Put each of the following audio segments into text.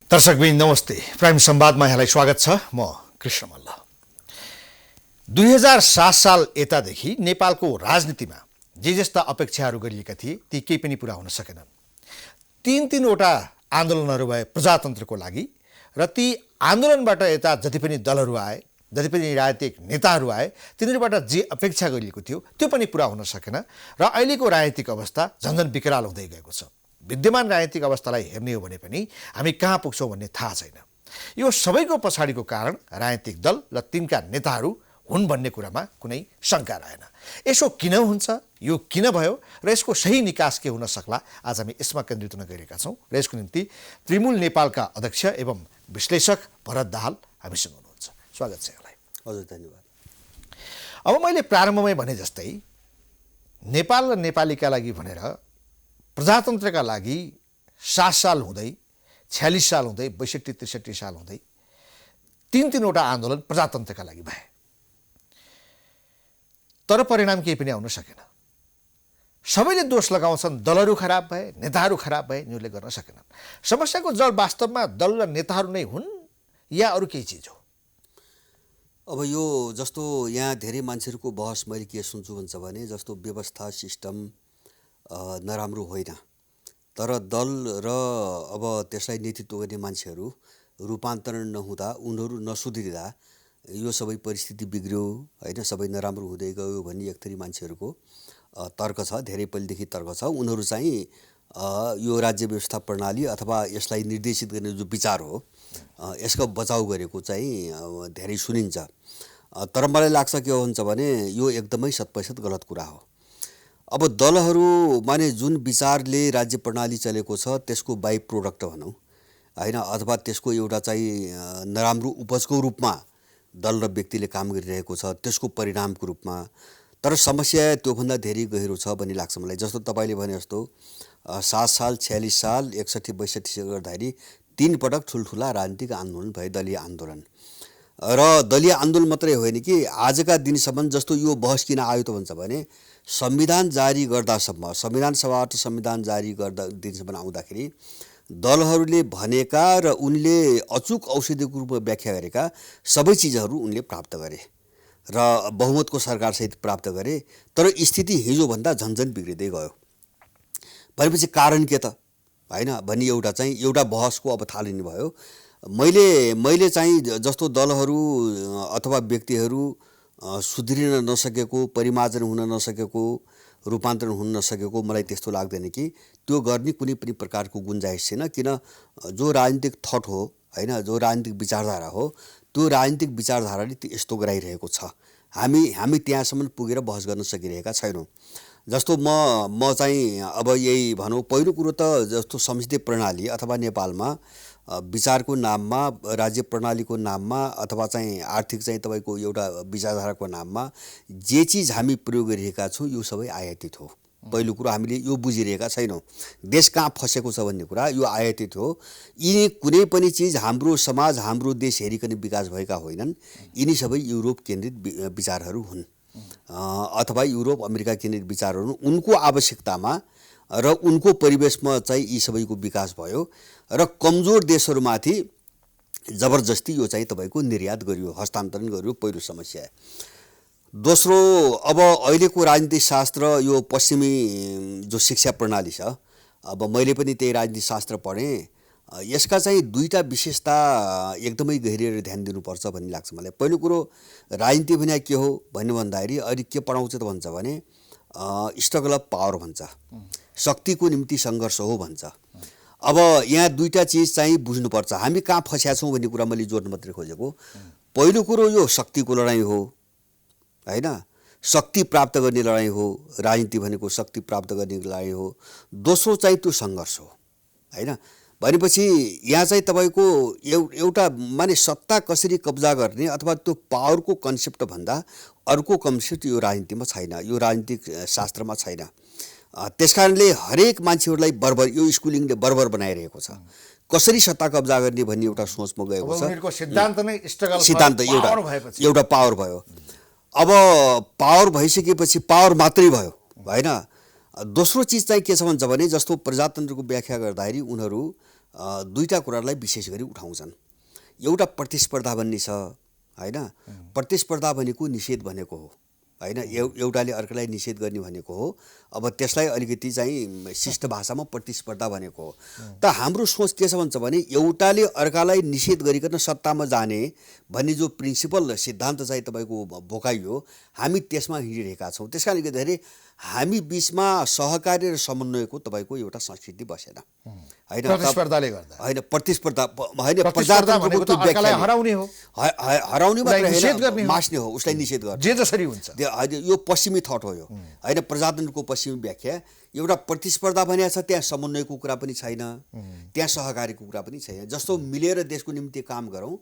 दर्शकबिन नमस्ते। प्राइम संवादमा यहाँलाई स्वागत छ। म कृष्ण मल्ल। 2007 साल यतादेखि नेपालको राजनीतिमा जे जस्ता अपेक्षाहरू गरिएका थिए ती केही पनि पूरा हुन सकेनन्। तीनवटा आन्दोलनहरू भए प्रजातन्त्रको लागि र ती आन्दोलनबाट यता जति पनि दलहरू आए, जति पनि राजनीतिक नेताहरू आए, तिनीहरूबाट जे अपेक्षा गरिएको थियो त्यो पनि पूरा हुन सकेन र अहिलेको राजनीतिक अवस्था झन्झन विकराल हुँदै गएको छ। विद्यमान राजनीतिक अवस्थालाई हेर्ने हो भने पनि हामी कहाँ पुग्छौँ भन्ने थाहा छैन। यो सबैको पछाडिको कारण राजनीतिक दल र तिनका नेताहरू हुन् भन्ने कुरामा कुनै शङ्का रहेन। यसो किन हुन्छ, यो किन भयो र यसको सही निकास के हुन सक्ला, आज हामी यसमा केन्द्रित हुन गइरहेका छौँ र यसको निम्ति त्रिमूल नेपालका अध्यक्ष एवं विश्लेषक भरत दाहाल हामीसँग हुनुहुन्छ। स्वागत छ यहाँलाई। हजुर, धन्यवाद। अब मैले प्रारम्भमै भने जस्तै नेपाल र नेपालीका लागि भनेर प्रजातन्त्रका लागि 7 साल हुँदै, 46 साल हुँदै, 62-63 साल हुँदै तीनवटा आन्दोलन प्रजातन्त्रका लागि भए, तर परिणाम केही पनि आउन सकेन। सबैले दोष लगाउँछन्, दलहरू खराब भए, नेताहरू खराब भए, यिनीहरूले गर्न सकेनन्। समस्याको जड वास्तवमा दल र नेताहरू नै हुन् या अरू केही चिज हो? अब यो जस्तो यहाँ धेरै मान्छेहरूको बहस मैले के सुन्छु भन्छ भने जस्तो व्यवस्था सिस्टम नराम्रो होइन, तर दल र अब त्यसलाई नेतृत्व गर्ने मान्छेहरू रूपान्तरण नहुँदा, उनीहरू नसुध्रिँदा यो सबै परिस्थिति बिग्रियो होइन, सबै नराम्रो हुँदै गयो भन्ने एक थरी मान्छेहरूको तर्क छ। धेरै पहिलेदेखि तर्क छ। उनीहरू चाहिँ यो राज्य व्यवस्था प्रणाली अथवा यसलाई निर्देशित गर्ने जो विचार हो यसको बचाउ गरेको चाहिँ धेरै सुनिन्छ। तर मलाई लाग्छ के हुन्छ भने यो एकदमै 100% गलत कुरा हो। अब दलहरू माने जुन विचारले राज्य प्रणाली चलेको छ त्यसको बाई प्रोडक्ट भनौँ होइन, अथवा त्यसको एउटा चाहिँ नराम्रो उपजको रूपमा दल र व्यक्तिले काम गरिरहेको छ, त्यसको परिणामको रूपमा। तर समस्या त्योभन्दा धेरै गहिरो छ भन्ने लाग्छ मलाई। जस्तो तपाईँले भने जस्तो 7 साल, 46 साल, 61-62 गर्दाखेरि 3 पटक ठुल्ठुला राजनीतिक आन्दोलन भए, दलीय आन्दोलन। र दलीय आन्दोलन मात्रै होइन कि आजका दिनसम्म जस्तो यो बहस किन आयो त भन्छ भने संविधान जारी गर्दासम्म, संविधान सभाबाट संविधान जारी गर्दा दिनसम्म आउँदाखेरि दलहरूले भनेका र उनले अचुक औषधिको रूपमा व्याख्या गरेका सबै चिजहरू उनले प्राप्त गरे र बहुमतको सरकारसहित प्राप्त गरे। तर स्थिति हिजोभन्दा झन्झन बिग्रिँदै गयो भनेपछि कारण के त होइन भन्ने एउटा बहसको अब थालिने भयो। मैले चाहिँ जस्तो दलहरू अथवा व्यक्तिहरू सुध्रिन नसकेको, परिमार्जन हुन नसकेको, रूपान्तरण हुन नसकेको मलाई त्यस्तो लाग्दैन कि त्यो गर्ने कुनै पनि प्रकारको गुन्जाइस छैन। किन जो राजनीतिक थट हो होइन, जो राजनीतिक विचारधारा हो, त्यो राजनीतिक विचारधाराले यस्तो गराइरहेको छ। हामी त्यहाँसम्म पुगेर बहस गर्न सकिरहेका छैनौँ। जस्तो म चाहिँ अब यही भनौँ, पहिलो कुरो त जस्तो संसदीय प्रणाली अथवा नेपालमा विचारको नाममा, राज्य प्रणालीको नाममा अथवा चाहिँ आर्थिक चाहिँ तपाईँको एउटा विचारधाराको नाममा जे चिज हामी प्रयोग गरिरहेका छौँ यो सबै आयातित हो। पहिलो कुरो हामीले यो बुझिरहेका छैनौँ। देश कहाँ फसेको छ भन्ने कुरा यो आयातित हो। यिनी कुनै पनि चिज हाम्रो समाज, हाम्रो देश हेरिकन विकास भएका होइनन्। यिनी सबै युरोप केन्द्रित विचारहरू हुन् अथवा युरोप अमेरिका केन्द्रित विचारहरू हुन्। उनको आवश्यकतामा र उनको परिवेशमा चाहिँ यी सबैको विकास भयो र कमजोर देशहरूमाथि जबरजस्ती यो चाहिँ तपाईँको निर्यात गरियो, हस्तान्तरण गरियो, पहिलो समस्या। दोस्रो, अब अहिलेको राजनीतिक शास्त्र यो पश्चिमी जो शिक्षा प्रणाली छ, अब मैले पनि त्यही राजनीतिक शास्त्र पढेँ। यसका चाहिँ 2टा विशेषता एकदमै गहिरिएर ध्यान दिनुपर्छ भन्ने लाग्छ मलाई। पहिलो कुरो राजनीति भने के हो भन्ने भन्दाखेरि अहिले के पढाउँछ त भन्छ भने स्ट्रगल अफ पावर भन्छ, शक्तिको निम्ति सङ्घर्ष हो भन्छ। अब यहाँ 2टा चिज चाहिँ बुझ्नुपर्छ। हामी कहाँ फस्या छौँ भन्ने कुरा मैले जोड्न मात्रै खोजेको। पहिलो कुरो यो शक्तिको लडाइँ हो होइन, शक्ति प्राप्त गर्ने लडाइँ हो। राजनीति भनेको शक्ति प्राप्त गर्ने लडाइँ हो। दोस्रो चाहिँ त्यो सङ्घर्ष हो होइन। भनेपछि यहाँ चाहिँ तपाईँको एउटा माने सत्ता कसरी कब्जा गर्ने अथवा त्यो पावरको कन्सेप्ट भन्दा अर्को कन्सेप्ट यो राजनीतिमा छैन, यो राजनीतिक शास्त्रमा छैन। त्यसकारणले हरेक मान्छेहरूलाई बर्बर यो स्कुलिङले बर्बर बनाइरहेको छ। कसरी सत्ता कब्जा गर्ने भन्ने एउटा सोचमा गएको छ। सिद्धान्त एउटा पावर भयो। अब पावर भइसकेपछि पावर मात्रै भयो होइन। दोस्रो चिज चाहिँ के छ भन्छ भने जस्तो प्रजातन्त्रको व्याख्या गर्दाखेरि उनीहरू दुईटा कुरालाई विशेष गरी उठाउँछन्। एउटा प्रतिस्पर्धा भन्ने छ हैन, प्रतिस्पर्धा भनेको निषेध भनेको हो हैन, एउटाले अर्कालाई निषेध गर्ने भनेको हो। अब त्यसलाई अलिकति चाहिँ शिष्ट भाषामा प्रतिस्पर्धा भनेको हो। त हाम्रो सोच के छ भन्छ भने एउटाले अर्कालाई निषेध गरिकन सत्तामा जाने भन्ने जो प्रिन्सिपल सिद्धान्त चाहिँ तपाईँको बोकाइयो, हामी त्यसमा हिँडिरहेका छौँ। त्यस कारणले गर्दाखेरि हामी बिचमा सहकार्य र समन्वयको तपाईँको एउटा संस्कृति बसेन हैन, प्रतिस्पर्धाले गर्दा हैन, प्रतिस्पर्धा हैन, प्रतिस्पर्धा भनेको त अर्कालाई हराउने हो, हराउने मात्र निषेध गर्ने होइन, हो। मास्ने हो, उसलाई निषेध गर्ने। जे जसरी हुन्छ यो पश्चिमी थट हो यो हैन, प्रजातन्त्रको पश्चिमी व्याख्या। एउटा प्रतिस्पर्धा भनेको छ, त्यहाँ समन्वयको कुरा पनि छैन, त्यहाँ सहकारीको कुरा पनि छैन। जस्तो मिलेर देशको निम्ति काम गरौँ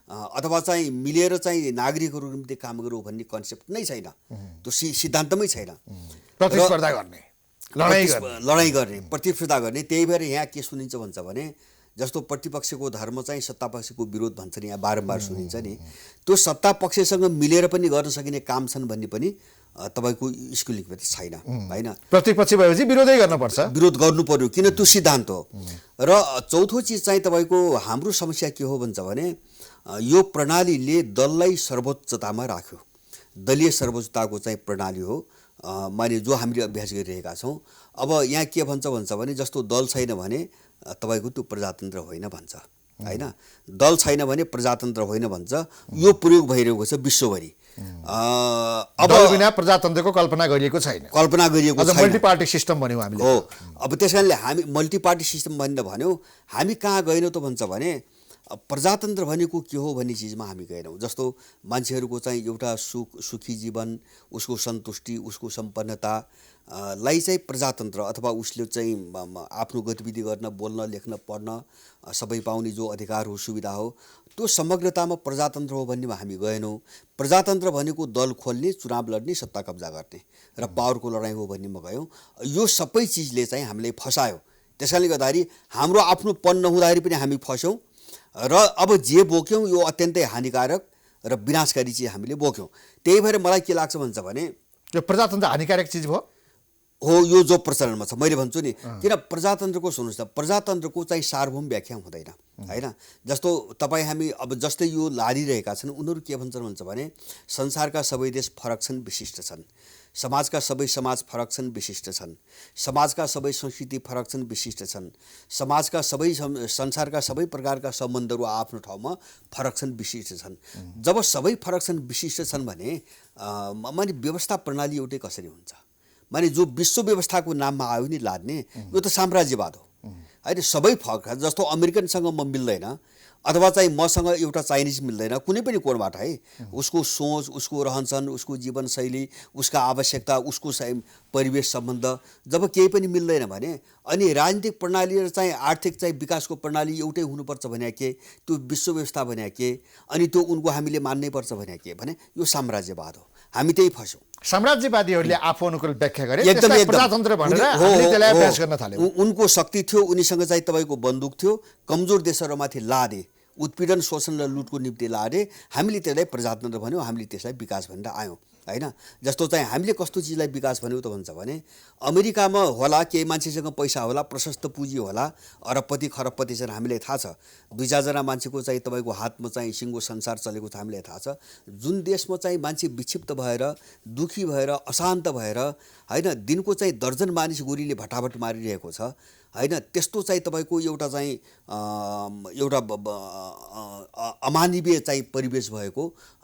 अथवा चाहिँ मिलेर चाहिँ नागरिकहरूको निम्ति काम गरौँ भन्ने कन्सेप्ट नै छैन, त्यो सिद्धान्तमै छैन। प्रतिस्पर्धा गर्ने, लडाइँ गर्ने, प्रतिस्पर्धा गर्ने। त्यही भएर यहाँ के सुनिन्छ भन्छ भने जस्तो प्रतिपक्षको धर्म चाहिँ सत्तापक्षको विरोध भन्छ नि, यहाँ बारम्बार सुनिन्छ नि, त्यो सत्तापक्षसँग मिलेर पनि गर्न सकिने काम छन् भन्ने पनि तपाईँको स्कुलिङमा छैन हैन। प्रतिपक्ष भएपछि विरोधै गर्नुपर्छ, विरोध गर्नु पर्यो, किन त्यो सिद्धान्त हो। र चौथो चिज चाहिँ तपाईँको हाम्रो समस्या के हो भन्छ भने यो प्रणालीले दललाई सर्वोच्चतामा राख्यो, दलीय सर्वोच्चताको चाहिँ प्रणाली हो, माने जो हामीले अभ्यास गरिरहेका छौँ। अब यहाँ के भन्छ भने जस्तो दल छैन भने तपाईँको त्यो प्रजातन्त्र होइन भन्छ हैन, दल छैन भने प्रजातन्त्र होइन भन्छ। यो प्रयोग भइरहेको छ विश्वभरि। अब बिना प्रजातन्त्रको कल्पना गरिएको छैन, कल्पना गरिएको छैन, मल्टी पार्टी सिस्टम भन्यौँ हामीले हो। अब त्यस कारणले हामी मल्टी पार्टी सिस्टम भनेर भन्यौँ, हामी कहाँ गएनौँ त भन्छ भने प्रजातन्त्र भनेको के हो भन्ने चिजमा हामी गएनौँ। जस्तो मान्छेहरूको चाहिँ एउटा सुखी जीवन, उसको सन्तुष्टि, उसको सम्पन्नता लाई चाहिँ प्रजातन्त्र अथवा उसले चाहिँ आफ्नो गतिविधि गर्न, बोल्न, लेख्न, पढ्न सबै पाउने जो अधिकार हो, सुविधा हो, त्यो समग्रतामा प्रजातन्त्र हो भन्नेमा हामी गएनौँ। प्रजातन्त्र भनेको दल खोल्ने, चुनाव लड्ने, सत्ता कब्जा गर्ने र पावरको लडाइँ हो भन्नेमा गयौँ। यो सबै चिजले चाहिँ हामीलाई फसायो। त्यसैले गर्दाखेरि हाम्रो आफ्नो पन नहुँदाखेरि पनि हामी फस्यौँ र अब जे बोक्यौँ यो अत्यन्तै हानिकारक र विनाशकारी चिज हामीले बोक्यौँ। त्यही भएर मलाई के लाग्छ भन्छ भने यो प्रजातन्त्र हानिकारक चिज भयो हो, यो जो प्रचलनमा छ। मैले भन्छु नि, किन प्रजातन्त्रको सुन्नुहोस् न, प्रजातन्त्रको चाहिँ सार्वभौम व्याख्या हुँदैन हैन। जस्तो तपाईँ हामी अब जस्तै यो लादिरहेका छन्, उनीहरू के भन्छ भने संसारका सबै देश फरक छन्, विशिष्ट छन्, समाजका सबै समाज फरक छन्, विशिष्ट छन्, समाजका सबै संस्कृति फरक छन्, विशिष्ट छन्, समाजका सबै संसारका सबै प्रकारका सम्बन्धहरू आफ्नो ठाउँमा फरक छन्, विशिष्ट छन्। जब सबै फरक छन्, विशिष्ट छन् भने माने व्यवस्था प्रणाली एउटै कसरी हुन्छ? माने जो विश्व व्यवस्थाको नाममा आयो नि लाद्ने, यो त साम्राज्यवाद हो होइन। सबै फरक, जस्तो अमेरिकनसँग म मिल्दैन अथवा चाहिँ मसँग एउटा चाइनिज मिल्दैन कुनै पनि कोणबाट है, उसको सोच, उसको रहनसहन, उसको जीवनशैली, उसका आवश्यकता, उसको परिवेश सम्बन्ध जब केही पनि मिल्दैन भने अनि राजनीतिक प्रणाली र चाहिँ आर्थिक चाहिँ विकासको प्रणाली एउटै हुनुपर्छ भने के, त्यो विश्व व्यवस्था भने के, अनि त्यो उनको हामीले मान्नै पर्छ भने के, भने यो साम्राज्यवाद हो। हामी त्यही फस्यौँ। साम्राज्यवादीहरूले आफू अनुकूल व्याख्या गरे, एकदम प्रजातन्त्र भनेर हामीले त्यसलाई अभ्यास गर्न थाल्यौँ। उनको शक्ति थियो, उनीसँग चाहिँ तपाईँको बन्दुक थियो, कमजोर देशहरूमाथि लादे, उत्पीडन, शोषण र लुटको निम्ति लादे। हामीले त्यसलाई प्रजातन्त्र भन्यौँ, हामीले त्यसलाई विकास भनेर आयौँ हैन। जस्तो चाहिँ हामीले कस्तो चिजलाई विकास भन्यौँ त भन्छ भने अमेरिकामा होला केही मान्छेसँग पैसा होला, प्रशस्त पुँजी होला, अरबपति खरबपति छन्, हामीलाई थाहा छ। 2-4 जना मान्छेको चाहिँ तपाईँको हातमा चाहिँ सिङ्गो संसार चलेको छ, हामीलाई थाहा छ। जुन देशमा चाहिँ मान्छे विक्षिप्त भएर, दुखी भएर, अशान्त भएर हैन, दिनको चाहिँ दर्जन मानिस गोलीले भटाभट मारिरहेको छ हैन, त्यस्तो चाहिँ तपाईँको एउटा चाहिँ एउटा अमानवीय चाहिँ परिवेश भएको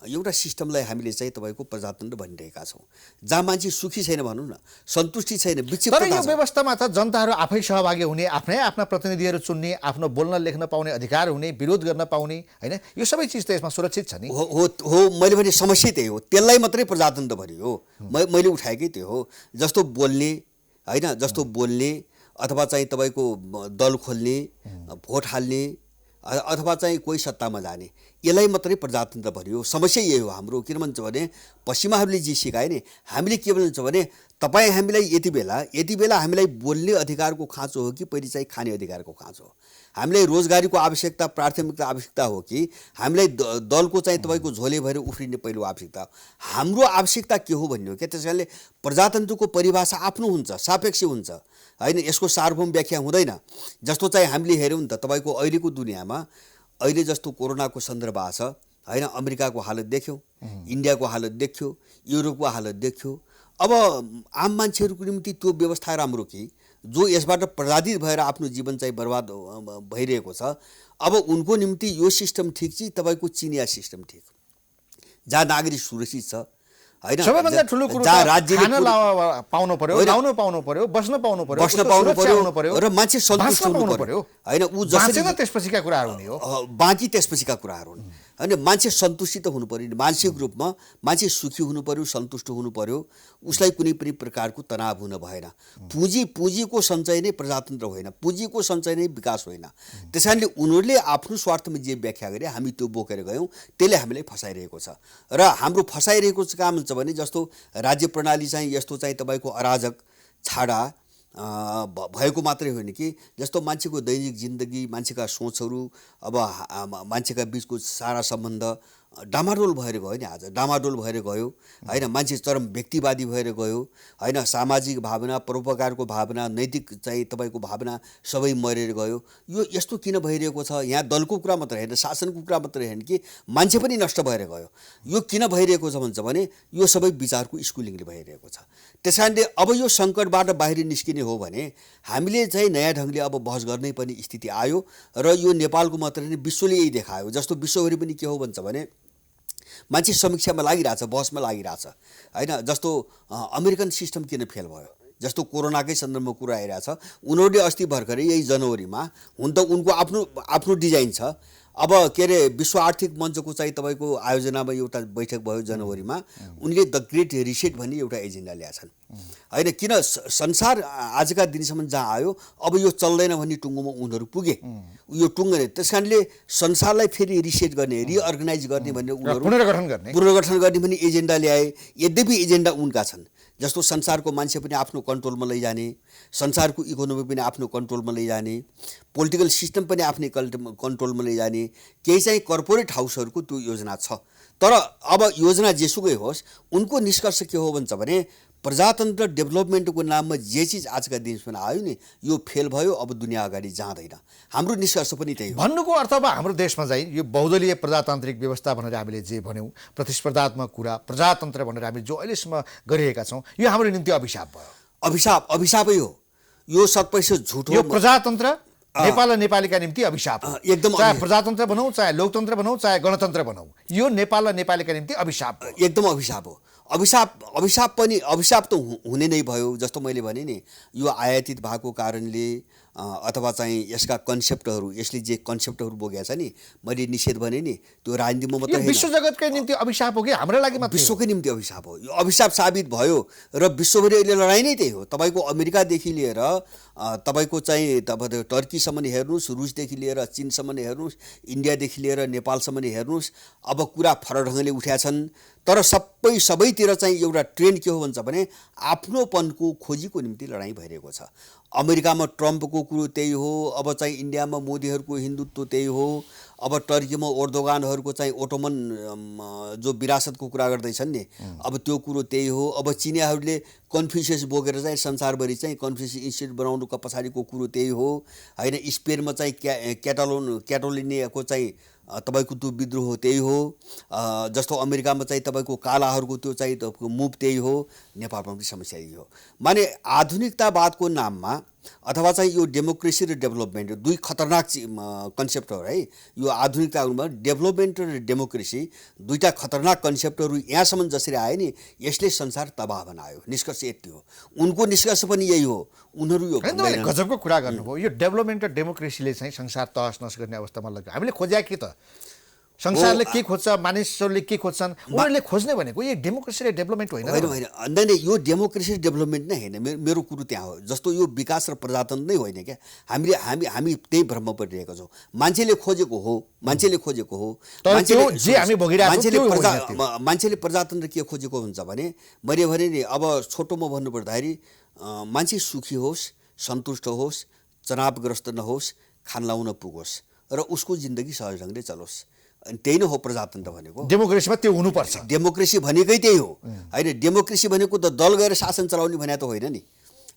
एउटा सिस्टमलाई हामीले चाहिँ तपाईँको प्रजातन्त्र भनिरहेका छौँ, जहाँ मान्छे सुखी छैन भनौँ न, सन्तुष्टि छैन, विक्षिप्तता छ। तर यो व्यवस्थामा त जनताहरू आफै सहभागी हुने, आफ्नै आफ्ना प्रतिनिधिहरू चुन्ने, आफ्नो बोल्न लेख्न पाउने अधिकार हुने, विरोध गर्न पाउने हैन, यो सबै चिज त यसमा सुरक्षित छ नि। हो, मैले भने समस्या त्यही हो, त्यसलाई मात्रै प्रजातन्त्र भन्यो। मैले उठाएकै त्यो हो। जस्तो बोल्ने हैन, जस्तो बोल्ने अथवा चाहिँ तपाईँको दल खोल्ने, भोट हाल्ने अथवा चाहिँ कोही सत्तामा जाने, यसलाई मात्रै प्रजातन्त्र भन्यो। समस्या यही हो हाम्रो। किन भन्छ भने पश्चिमाहरूले जे सिकाए नि, हामीले के भन्छ भने तपाईँ हामीलाई यति बेला हामीलाई बोल्ने अधिकारको खाँचो हो कि पहिले चाहिँ खाने अधिकारको खाँचो हो? हामीलाई रोजगारीको आवश्यकता प्राथमिकता आवश्यकता हो कि हामीलाई दलको चाहिँ तपाईँको झोले भएर उफ्रिने पहिलो आवश्यकता हो? हाम्रो आवश्यकता के हो भन्ने हो क्या। त्यस कारणले प्रजातन्त्रको परिभाषा आफ्नो हुन्छ, सापेक्ष हुन्छ होइन, यसको सार्वभौम व्याख्या हुँदैन। जस्तो चाहिँ हामीले हेऱ्यौँ नि त तपाईँको अहिलेको दुनियाँमा अहिले जस्तो कोरोनाको सन्दर्भ आछ होइन, अमेरिकाको हालत देख्यौँ, इन्डियाको हालत देख्यो, युरोपको हालत देख्यो। अब आम मान्छेहरूको निम्ति त्यो व्यवस्था राम्रो कि जो यसबाट प्रजादित भएर आफ्नो जीवन चाहिँ बर्बाद भइरहेको छ, अब उनको निम्ति यो सिस्टम ठिक चाहिँ तपाईँको चिनिया सिस्टम ठिक, जहाँ नागरिक सुरक्षित छ होइन, सबैभन्दा ठुलो कुरो खान पाउनु पर्यो, लाउन पाउनु पर्यो, बस्न पाउनु पर्यो र मान्छे सन्तुष्ट हुनु पर्यो होइन। ऊ जसरी त्यसपछिका कुराहरू हुने हो, बाँकी त्यसपछिका कुराहरू हुन् होइन। मान्छे सन्तुष्टि त हुनु पर्यो, मानसिक रूपमा मान्छे सुखी हुनु पर्यो, सन्तुष्ट हुनु पर्यो, उसलाई कुनै पनि प्रकारको तनाव हुन भएन। पुँजीको सञ्चय नै प्रजातन्त्र होइन, पुँजीको सञ्चय नै विकास होइन। त्यस कारणले उनीहरूले आफ्नो स्वार्थमा जे व्याख्या गरे हामी त्यो बोकेर गयौँ, त्यसले हामीलाई फसाइरहेको छ। र हाम्रो फसाइरहेको काम छ भने जस्तो राज्य प्रणाली चाहिँ यस्तो चाहिँ तपाईँको अराजक छाडा भएको मात्रै होइन कि जस्तो मान्छेको दैनिक जिन्दगी, मान्छेका सोचहरू, अब मान्छेका बिचको सारा सम्बन्ध डामाडोल भएर गयो नि। आज डामाडोल भएर गयो होइन, मान्छे चरम व्यक्तिवादी भएर गयो होइन, सामाजिक भावना, परोपकारको भावना, नैतिक चाहिँ तपाईँको भावना सबै मरेर गयो। यो यस्तो किन भइरहेको छ? यहाँ दलको कुरा मात्रै होइन, शासनको कुरा मात्रै होइन कि मान्छे पनि नष्ट भएर गयो। यो किन भइरहेको छ भन्छ भने यो सबै विचारको स्कुलिङले भइरहेको छ। त्यस कारणले अब यो सङ्कटबाट बाहिर निस्किने हो भने हामीले चाहिँ नयाँ ढङ्गले अब बहस गर्ने पनि स्थिति आयो। र यो नेपालको मात्रै होइन, विश्वले यही देखायो। जस्तो विश्वभरि पनि के हो भन्छ भने मान्छे समीक्षामा लागिरहेछ, बहसमा लागिरहेछ होइन। जस्तो अमेरिकन सिस्टम किन फेल भयो, जस्तो कोरोनाकै सन्दर्भमा कुरा आइरहेछ। उनीहरूले अस्ति भर्खरै यही जनवरीमा, हुन त उनको आफ्नो डिजाइन छ। अब के अरे विश्व आर्थिक मञ्चको चाहिँ तपाईँको आयोजनामा एउटा बैठक भयो जनवरीमा, उनले द ग्रेट रिसेट भन्ने एउटा एजेन्डा ल्याएछन् होइन। किन संसार आजका दिनसम्म जहाँ आयो अब यो चल्दैन भन्ने टुङ्गोमा उनीहरू पुगे, यो टुङ्गो। त्यस कारणले संसारलाई फेरि रिसेट गर्ने, रिअर्गनाइज गर्ने भन्ने उनीहरू पुनर्गठन गर्ने भन्ने एजेन्डा ल्याए। यद्यपि एजेन्डा उनका छन्, जस्तो संसारको मान्छे पनि आफ्नो कन्ट्रोलमा लैजाने, संसारको इकोनोमी पनि आफ्नो कन्ट्रोलमा लैजाने, पोलिटिकल सिस्टम पनि आफ्नै कन्ट्रोलमा लैजाने, केही चाहिँ कर्पोरेट हाउसहरूको त्यो योजना छ। तर अब योजना जेसुकै होस्, उनको निष्कर्ष के हो भन्छ भने प्रजातन्त्र डेभलपमेन्टको नाममा जे चिज आजका दिनसम्म आयो नि यो फेल भयो, अब दुनियाँ अगाडि जाँदैन। हाम्रो निष्कर्ष पनि त्यही हो। भन्नुको अर्थ अब हाम्रो देशमा चाहिँ यो बहुदलीय प्रजातान्त्रिक व्यवस्था भनेर हामीले जे भन्यौँ, प्रतिस्पर्धात्मक कुरा, प्रजातन्त्र भनेर हामी जो अहिलेसम्म गरिरहेका छौँ, यो हाम्रो निम्ति अभिशाप भयो। अभिशापै हो यो, 100% झुट हो। यो प्रजातन्त्र नेपाल र नेपालीका निम्ति अभिशाप हो। एकदम, चाहे प्रजातन्त्र भनौँ, चाहे लोकतन्त्र भनौँ, चाहे गणतन्त्र भनौँ, यो नेपाल र नेपालीका निम्ति अभिशाप हो। एकदम अभिशाप हो। अभिशाप त हुने नै भयो। जस्तो मैले भने नि, यो आयातित भएको कारणले अथवा चाहिँ यसका कन्सेप्टहरू, यसले जे कन्सेप्टहरू बोकेको छ नि, मैले निषेध भने नि, त्यो राजनीतिमा मात्रै होइन, विश्व जगतकै निम्ति अभिशाप हो कि हाम्रो लागि मात्रै? विश्वकै निम्ति अभिशाप हो। यो अभिशाप साबित भयो र विश्वभरि अहिले लडाइँ नै त्यही हो। तपाईँको अमेरिकादेखि लिएर तपाईँको चाहिँ तपाईँ टर्कीसम्म हेर्नुहोस्, रुसदेखि लिएर चीनसम्म हेर्नुहोस्, इन्डियादेखि लिएर नेपालसम्म हेर्नुहोस्, अब कुरा फरक ढङ्गले उठ्या छन्। तर सबैतिर चाहिँ एउटा ट्रेन्ड के हो भन्छ भने आफ्नोपनको खोजीको निम्ति लडाइँ भइरहेको छ। अमेरिकामा ट्रम्पको कुरो त्यही हो, अब चाहिँ इन्डियामा मोदीहरूको हिन्दुत्व त्यही हो, अब टर्कीमा ओर्दोगानहरूको चाहिँ ओटोमन जो विरासतको कुरा गर्दैछन् नि, अब त्यो कुरो त्यही हो। अब चिनियाहरूले कन्फ्युसियस बोकेर चाहिँ संसारभरि चाहिँ कन्फ्युसियस इन्स्टिट्युट बनाउनुको पछाडिको कुरो त्यही हो होइन। स्पेनमा चाहिँ क्याटोलिनियाको चाहिँ तपाईँको त्यो विद्रोह त्यही हो। जस्तो अमेरिकामा चाहिँ तपाईँको कालाहरूको त्यो चाहिँ तपाईँको मुभ त्यही हो। नेपालमा पनि समस्या यही हो। माने आधुनिकतावादको नाममा अथवा चाहिँ यो डेमोक्रेसी र डेभलपमेन्ट दुई खतरनाक कन्सेप्टहरू है। यो आधुनिकतामा डेभलपमेन्ट र डेमोक्रेसी दुईवटा खतरनाक कन्सेप्टहरू यहाँसम्म जसरी आयो नि, यसले संसार तबाह बनायो। निष्कर्ष यति हो, उनको निष्कर्ष पनि यही हो। उनीहरू यो गजबको कुरा गर्नुभयो। यो डेभलपमेन्ट र डेमोक्रेसीले चाहिँ संसार तहस नहस गर्ने अवस्थामा लग्यो। हामीले खोज्या के त संसारले के खोज्छ, मानिसहरूले के खोज्छन्, उनीहरूले खोज्ने भनेको यो डेमोक्रेसी र डेभलपमेन्ट होइन र? होइन होइन, यो डेमोक्रेसी डेभलपमेन्ट नै होइन। मेरो कुरो त्यहाँ हो। जस्तो यो विकास र प्रजातन्त्र नै होइन क्या। हामी त्यही भ्रममा परिरहेका छौँ। मान्छेले खोजेको हो तर त्यो जे हामी भोगिरहेको छौँ त्यो होइन त्यो। मान्छेले प्रजातन्त्र के खोजेको हुन्छ भने, मैले भने नि, अब छोटोमा भन्नुपर्दाखेरि मान्छे सुखी होस्, सन्तुष्ट होस्, तनावग्रस्त नहोस्, खान लाउन पुगोस् र उसको जिन्दगी सहज ढङ्गले चलोस्। अनि त्यही नै हो प्रजातन्त्र भनेको। डेमोक्रेसीमा त्यो हुनुपर्छ। डेमोक्रेसी भनेकै त्यही हो होइन। डेमोक्रेसी भनेको त दल गएर शासन चलाउने भने त होइन नि,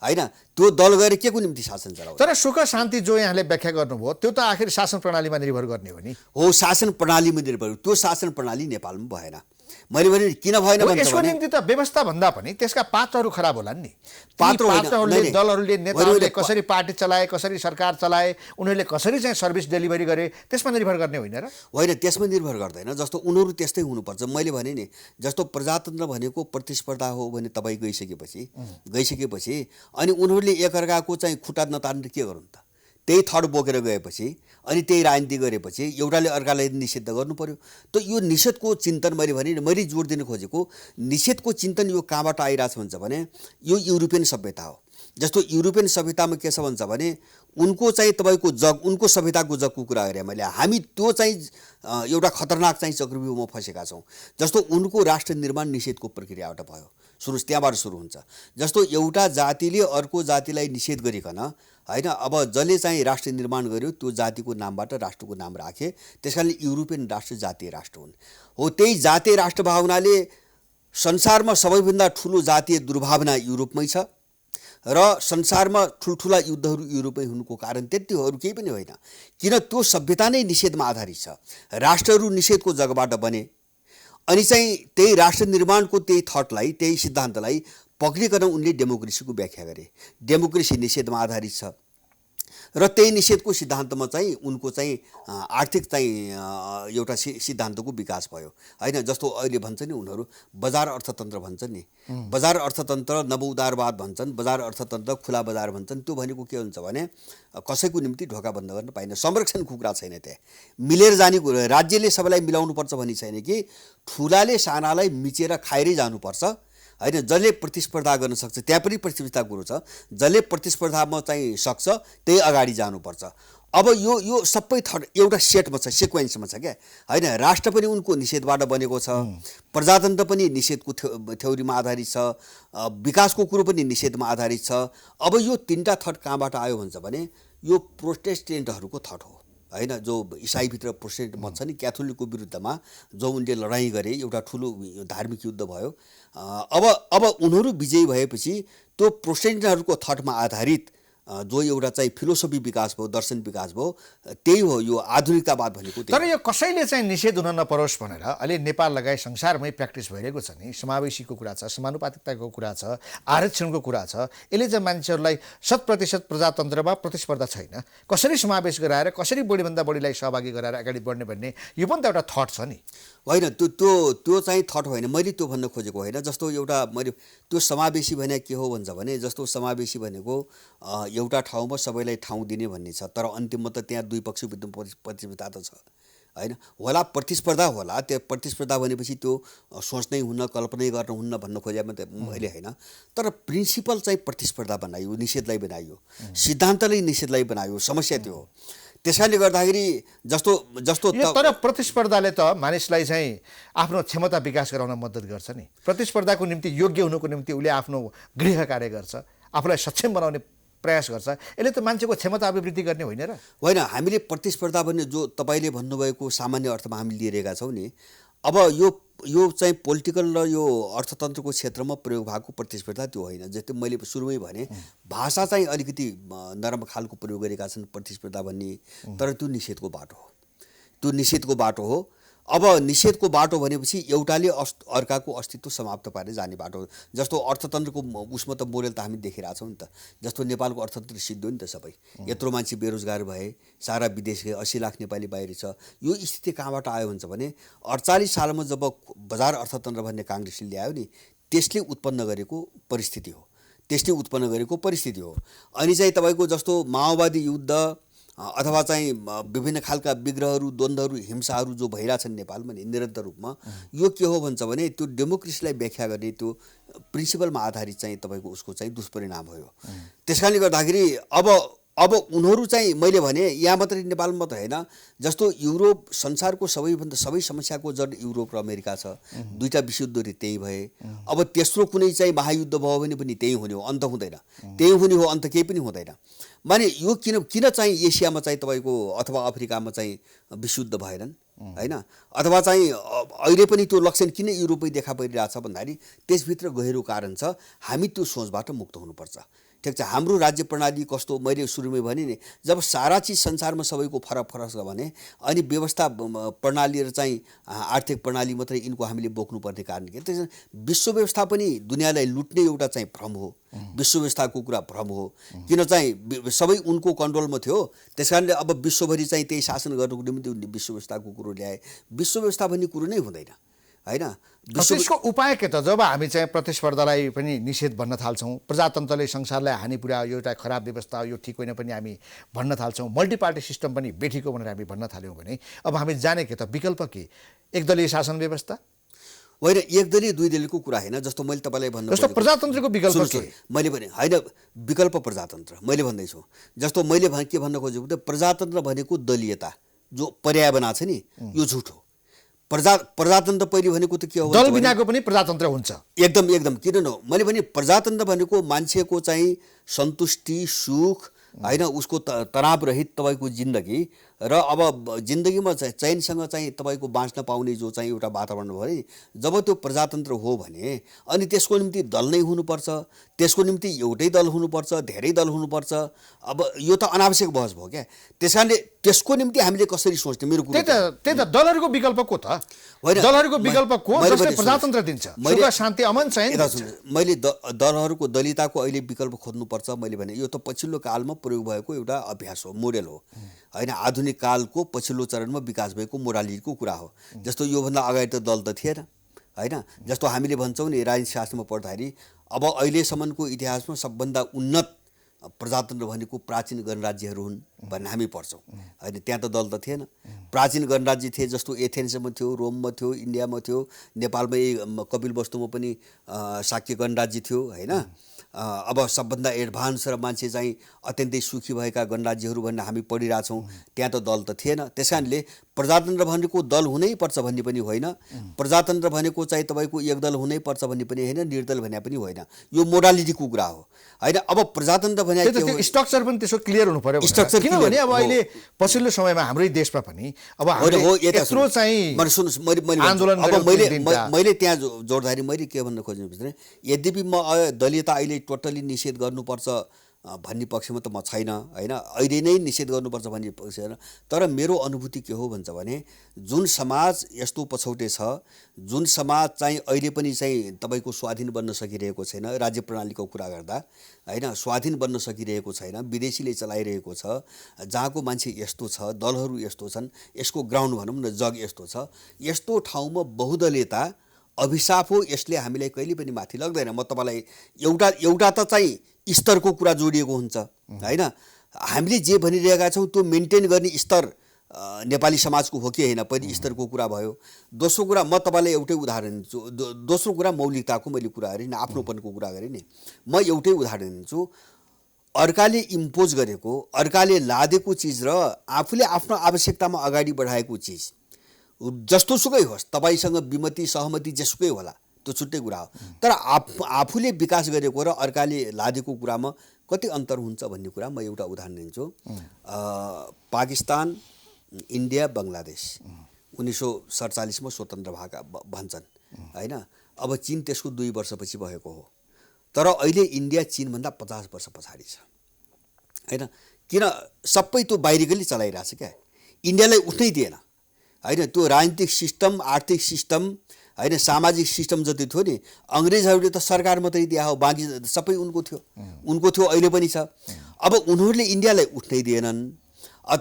होइन। त्यो दल गएर के को निम्ति शासन चलाउने? तर सुख शान्ति जो यहाँले व्याख्या गर्नुभयो त्यो त आखिर शासन प्रणालीमा निर्भर गर्ने हो नि। हो, शासन प्रणालीमा निर्भर। त्यो शासन प्रणाली नेपालमा भएन। मैले भने किन भएन भन्छ यसको भने, निम्ति त व्यवस्था भन्दा पनि त्यसका पात्रहरू खराब होलान् नि। पात्र होइन, पात्रहरूले, नहीं, दलहरूले, नेताहरूले मैले कसरी पार्टी चलाए, कसरी सरकार चलाए, उनीहरूले कसरी चाहिँ सर्भिस डेलिभरी गरे, त्यसमा निर्भर गर्ने होइन र? होइन, त्यसमा निर्भर गर्दैन। जस्तो उनीहरू त्यस्तै हुनुपर्छ। मैले भने नि, जस्तो प्रजातन्त्र भनेको प्रतिस्पर्धा हो भने तपाईँ गइसकेपछि अनि उनीहरूले एकअर्काको चाहिँ खुट्टा नतानेर के गर्नु त? त्यही थड बोकेर गएपछि अनि त्यही राजनीति गरेपछि एउटाले अर्कालाई निषेध गर्नु पर्यो। त यो निषेधको चिन्तन मैले जोड दिन खोजेको, निषेधको चिन्तन यो कहाँबाट आइरहेछ भन्छ भने, यो युरोपियन सभ्यता हो। जस्तो युरोपियन सभ्यतामा के छ भन्छ भने, उनको चाहिँ तपाईँको उनको सभ्यताको जगको कुरा गरेँ मैले। हामी त्यो चाहिँ एउटा खतरनाक चाहिँ चक्रव्यूहमा फँसेका छौँ। जस्तो उनको राष्ट्र निर्माण निषेधको प्रक्रियाबाट भयो। त्यहाँबाट सुरु हुन्छ। जस्तो एउटा जातिले अर्को जातिलाई निषेध गरिकन, होइन, अब जसले चाहिँ राष्ट्र निर्माण गर्यो त्यो जातिको नामबाट राष्ट्रको नाम राखे। त्यस कारणले युरोपियन राष्ट्र जातीय राष्ट्र हुन्। हो, त्यही जातीय राष्ट्र भावनाले संसारमा सबैभन्दा ठुलो जातीय दुर्भावना युरोपमै छ र संसारमा ठुल्ठुला युद्धहरू युरोपमै हुनुको कारण त्यति हो, अरू केही पनि होइन। किन? त्यो सभ्यता नै निषेधमा आधारित छ। राष्ट्रहरू निषेधको जगबाट बने अनि चाहिँ त्यही राष्ट्र निर्माणको त्यही थटलाई, त्यही सिद्धान्तलाई पक्रिकन उनले डेमोक्रेसीको व्याख्या गरे। डेमोक्रेसी निषेधमा आधारित छ र त्यही निषेधको सिद्धान्तमा चाहिँ उनको चाहिँ आर्थिक चाहिँ एउटा सिद्धान्तको विकास भयो, होइन। जस्तो अहिले भन्छ नि उनीहरू बजार अर्थतन्त्र भन्छन् नि। बजार अर्थतन्त्र, नवउदारवाद भन्छन्, बजार अर्थतन्त्र, खुला बजार भन्छन्। त्यो भनेको के हुन्छ भने, कसैको निम्ति ढोका बन्द गर्न पाइने, संरक्षणको कुरा छैन। त्यहाँ मिलेर जाने कुरा, राज्यले सबैलाई मिलाउनुपर्छ भन्ने छैन कि ठुलाले सानालाई मिचेर खाएरै जानुपर्छ, होइन। जसले प्रतिस्पर्धा गर्न सक्छ, त्यहाँ पनि प्रतिस्पर्धा कुरो छ। जसले प्रतिस्पर्धामा चाहिँ सक्छ त्यही अगाडि जानुपर्छ। अब यो सबै एउटा सेटमा छ, सिक्वेन्समा छ क्या, होइन। राष्ट्र पनि उनको निषेधबाट बनेको छ, प्रजातन्त्र पनि निषेधको थ्योरीमा आधारित छ, विकासको कुरो पनि निषेधमा आधारित छ। अब यो तिनवटा थट कहाँबाट आयो भन्छ भने, यो प्रोटेस्टेन्टहरूको थट हो, होइन। जो इसाईभित्र प्रोटेस्टेन्ट मत छ नि, क्याथोलिकको विरुद्धमा जो उनले लडाइँ गरे, एउटा ठुलो धार्मिक युद्ध भयो। अब उनीहरू विजयी भएपछि त्यो प्रोटेस्टेन्टहरूको थटमा आधारित जो एउटा चाहिँ फिलोसफी विकास भयो, दर्शन विकास भयो, त्यही हो यो आधुनिकतावाद भनेको। तर यो कसैले चाहिँ निषेध हुन नपरोस् भनेर अहिले नेपाल लगायत संसारमै प्र्याक्टिस भइरहेको छ नि। समावेशीको कुरा छ, समानुपातिकताको कुरा छ, आरक्षणको कुरा छ। यसले चाहिँ मान्छेहरूलाई 100% प्रजातन्त्रमा प्रतिस्पर्धा छैन, कसरी समावेश गराएर, कसरी बढीभन्दा बढीलाई सहभागी गराएर अगाडि बढ्ने भन्ने यो पनि त एउटा थट छ नि। होइन, त्यो चाहिँ थट होइन। मैले त्यो भन्न खोजेको होइन। जस्तो एउटा मैले त्यो समावेशी भने के हो भन्छ भने, जस्तो समावेशी भनेको एउटा ठाउँमा सबैलाई ठाउँ दिने भन्ने छ, तर अन्तिममा त त्यहाँ दुई पक्ष प्रतिस्पर्धा त छ, होइन। होला प्रतिस्पर्धा होला, त्यो प्रतिस्पर्धा भनेपछि त्यो सोच्नै हुन्न, कल्पनै गर्न हुन्न भन्न खोजेमा त मैले होइन। तर प्रिन्सिपल चाहिँ प्रतिस्पर्धा बनाइयो, निषेधलाई बनाइयो, सिद्धान्तले निषेधलाई बनायो। समस्या त्यो हो। त्यस कारणले गर्दाखेरि जस्तो तर प्रतिस्पर्धाले त मानिसलाई चाहिँ आफ्नो क्षमता विकास गराउन मद्दत गर्छ नि। प्रतिस्पर्धाको निम्ति योग्य हुनुको निम्ति उसले आफ्नो गृह कार्य गर्छ, आफूलाई सक्षम बनाउने प्रयास गर्छ। यसले त मान्छेको क्षमता अभिवृद्धि गर्ने होइन र? होइन, हामीले प्रतिस्पर्धा भन्ने जो तपाईँले भन्नुभएको सामान्य अर्थमा हामी लिइरहेका छौँ नि। अब यो चाहिँ पोलिटिकल र यो अर्थतन्त्रको क्षेत्रमा प्रयोग भएको प्रतिस्पर्धा त्यो होइन। जस्तै मैले सुरुमै भने, भाषा चाहिँ अलिकति नरम खालको प्रयोग गरेका छन् प्रतिस्पर्धा भन्ने, तर त्यो निषेधको बाटो हो। त्यो निषेधको बाटो हो। अब निषेधको बाटो भनेपछि एउटाले अर्काको अस्तित्व समाप्त पारेर जाने बाटो हो। जस्तो अर्थतन्त्रको उसमा त मोडेल त हामी देखिरहेछौँ नि त। जस्तो नेपालको अर्थतन्त्र सिद्धो नि त सबै। यत्रो मान्छे बेरोजगार भए, सारा विदेश गए, 80 लाख नेपाली बाहिर छ। यो स्थिति कहाँबाट आयो भन्छ भने 48 सालमा जब बजार अर्थतन्त्र भन्ने काङ्ग्रेसले ल्यायो नि, त्यसले उत्पन्न गरेको परिस्थिति हो। अनि चाहिँ तपाईँको जस्तो माओवादी युद्ध अथवा चाहिँ विभिन्न खालका विग्रहहरू द्वन्द्वहरू हिंसाहरू जो भइरहेछन् नेपालमा नि निरन्तर रूपमा यो के हो भन्छ भने त्यो डेमोक्रेसीलाई व्याख्या गर्ने त्यो प्रिन्सिपलमा आधारित चाहिँ तपाईँको उसको चाहिँ दुष्परिणाम भयो। त्यसकारणले गर्दाखेरि अब उनीहरू चाहिँ मैले भने यहाँ मात्रै नेपालमा मात्रै होइन, जस्तो युरोप संसारको सबै समस्याको जड युरोप र अमेरिका छ। दुईटा विश्वयुद्धहरू त्यही भए। अब तेस्रो कुनै चाहिँ महायुद्ध भयो भने पनि त्यही हुने हो, अन्त हुँदैन। त्यही हुने हो, अन्त केही पनि हुँदैन। माने यो किन चाहिँ एसियामा चाहिँ तपाईँको अथवा अफ्रिकामा चाहिँ विश्वयुद्ध भएनन् होइन, अथवा चाहिँ अहिले पनि त्यो लक्षण किन युरोपमै देखा परिरहेछ भन्दाखेरि त्यसभित्र गहिरो कारण छ। हामी त्यो सोचबाट मुक्त हुनुपर्छ। ठिक छ, हाम्रो राज्य प्रणाली कस्तो मैले सुरुमै भने नि, जब सारा चिज संसारमा सबैको फरक फरक छ भने अनि व्यवस्था प्रणाली र चाहिँ आर्थिक प्रणाली मात्रै यिनको हामीले बोक्नुपर्ने कारण के? त्यसैले विश्व व्यवस्था पनि दुनियाँलाई लुट्ने एउटा चाहिँ भ्रम हो। विश्व व्यवस्थाको कुरा भ्रम हो, किन चाहिँ सबै उनको कन्ट्रोलमा थियो। त्यसकारणले अब विश्वभरि चाहिँ त्यही शासन गर्नुको निम्ति उनले विश्व व्यवस्थाको कुरो ल्याए। विश्व व्यवस्था भन्ने कुरो नै हुँदैन होइन। त्यसको उपाय के त? जब हामी चाहिँ प्रतिस्पर्धालाई पनि निषेध भन्न थाल्छौँ, प्रजातन्त्रले संसारलाई हानि पुर्यायो, यो एउटा खराब व्यवस्था हो, यो ठिक होइन पनि हामी भन्न थाल्छौँ, मल्टी पार्टी सिस्टम पनि बेठिक हो भनेर हामी भन्न थाल्यौँ भने अब हामी जाने के त? विकल्प के? एकदलीय शासन व्यवस्था होइन, एकदलीय दुई दलीयको कुरा होइन। जस्तो मैले तपाईँलाई भन्नु जस्तो प्रजातन्त्रको विकल्प के? मैले भने होइन, विकल्प प्रजातन्त्र मैले भन्दैछु। जस्तो मैले के भन्न खोजेको त, प्रजातन्त्र भनेको दलीयता जो पर्याय बनाएको छ नि, यो झुट हो। प्रजातन्त्र पहिले भनेको त के हो? दल बिनाको पनि प्रजातन्त्र हुन्छ। एकदम किन न? मैले भने प्रजातन्त्र भनेको मान्छेको चाहिँ सन्तुष्टि, सुख होइन, उसको तनाव रहित तपाईँको जिन्दगी र अब जिन्दगीमा चैनसँग चाहिँ तपाईँको बाँच्न पाउने जो चाहिँ एउटा वातावरण भयो नि, जब त्यो प्रजातन्त्र हो भने अनि त्यसको निम्ति दल नै हुनुपर्छ, त्यसको निम्ति एउटै दल हुनुपर्छ, धेरै दल हुनुपर्छ। अब यो त अनावश्यक बहस भयो क्या। त्यसकारणले त्यसको निम्ति हामीले कसरी सोच्ने? मेरो कुरो त्यही त दलहरूको विकल्प को त? दलहरूको विकल्प को जसले प्रजातन्त्र दिन्छ, सुख शान्ति अमन चाहिँ? मैले दलहरूको दलिताको अहिले विकल्प खोज्नुपर्छ मैले भने यो त पछिल्लो कालमा प्रयोग भएको एउटा अभ्यास हो, मोडेल हो होइन। आधुनिक कालको पछिल्लो चरणमा विकास भएको मोरालिटीको कुरा हो। जस्तो योभन्दा अगाडि त दल त थिएन होइन। जस्तो हामीले भन्छौँ नि राजनीति शास्त्रमा पढ्दाखेरि अब अहिलेसम्मको इतिहासमा सबभन्दा उन्नत प्रजातन्त्र भनेको प्राचीन गणराज्यहरू हुन् भन्ने हामी पढ्छौँ होइन। त्यहाँ त दल त थिएन। प्राचीन गणराज्य थिए, जस्तो एथेन्समा थियो, रोममा थियो, इन्डियामा थियो, नेपालमै कपिलवस्तुमा पनि शाक्य गणराज्य थियो होइन। अब सबभन्दा एडभान्स र मान्छे चाहिँ अत्यन्तै सुखी भएका गणराज्यहरू भन्ने हामी पढिरहेछौँ। त्यहाँ त दल त थिएन। त्यस कारणले प्रजातन्त्र भनेको दल हुनैपर्छ भन्ने पनि होइन, प्रजातन्त्र भनेको चाहिँ तपाईँको एकदल हुनैपर्छ भन्ने पनि होइन, निर्दल भन्ने पनि होइन। यो मोडालिटीको कुरा हो होइन। अब प्रजातन्त्र भने स्ट्रक्चर पनि त्यसो क्लियर हुनु पर्यो। स्ट्रक्चर किनभने अब अहिले पछिल्लो समयमा हाम्रै देशमा पनि अब यत्रो चाहिँ आन्दोलन मैले त्यहाँ जोड्दाखेरि मैले के भन्न खोजेँ भने, यद्यपि म दलियता अहिले टोटली निषेध गर्नुपर्छ भन्ने पक्षमा त म छैन होइन, अहिले नै निषेध गर्नुपर्छ भन्ने पक्ष छैन। तर मेरो अनुभूति के हो भन्छ भने, जुन समाज यस्तो पछौटे छ, जुन समाज चाहिँ अहिले पनि चाहिँ तपाईँको स्वाधीन बन्न सकिरहेको छैन, राज्य प्रणालीको कुरा गर्दा होइन, स्वाधीन बन्न सकिरहेको छैन, विदेशीले चलाइरहेको छ, जहाँको मान्छे यस्तो छ, दलहरू यस्तो छन्, यसको ग्राउन्ड भनौँ न, जग यस्तो छ, यस्तो ठाउँमा बहुदलीयता अभिशाप हो। यसले हामीलाई कहिले पनि माथि लग्दैन। म तपाईँलाई एउटा त चाहिँ स्तरको कुरा जोडिएको हुन्छ होइन। हामीले जे भनिरहेका छौँ त्यो मेन्टेन गर्ने स्तर नेपाली समाजको हो कि होइन, पहिलो स्तरको कुरा भयो। दोस्रो कुरा म तपाईँलाई एउटै उदाहरण दिन्छु। दोस्रो कुरा मौलिकताको मैले कुरा गरेँ नि, आफ्नोपनको कुरा गरेँ नि। म एउटै उदाहरण दिन्छु। अर्काले इम्पोज गरेको, अर्काले लादेको चिज र आफूले आफ्नो आवश्यकतामा अगाडि बढाएको चिज जस्तो सुकै होस्, तपाईँसँग विमति सहमति जेसुकै होला, त्यो छुट्टै कुरा हो। तर आफूले विकास गरेको र अर्काले लादेको कुरामा कति अन्तर हुन्छ भन्ने कुरा म एउटा उदाहरण दिन्छु। पाकिस्तान, इन्डिया, बङ्गलादेश 1947मा स्वतन्त्र भएका भन्छन् होइन। अब चीन त्यसको 2 वर्षपछि भएको हो। तर अहिले इन्डिया चीनभन्दा 50 वर्ष पछाडि छ होइन। किन? सबै त्यो बाहिरिकैले चलाइरहेछ क्या। इन्डियालाई उठ्नै दिएन होइन। त्यो राजनीतिक सिस्टम, आर्थिक सिस्टम होइन, सामाजिक सिस्टम जति थियो नि, अङ्ग्रेजहरूले त सरकार मात्रै दिया हो, बाँकी सबै उनको थियो, अहिले पनि छ। अब उनीहरूले इन्डियालाई उठ्नै दिएनन्।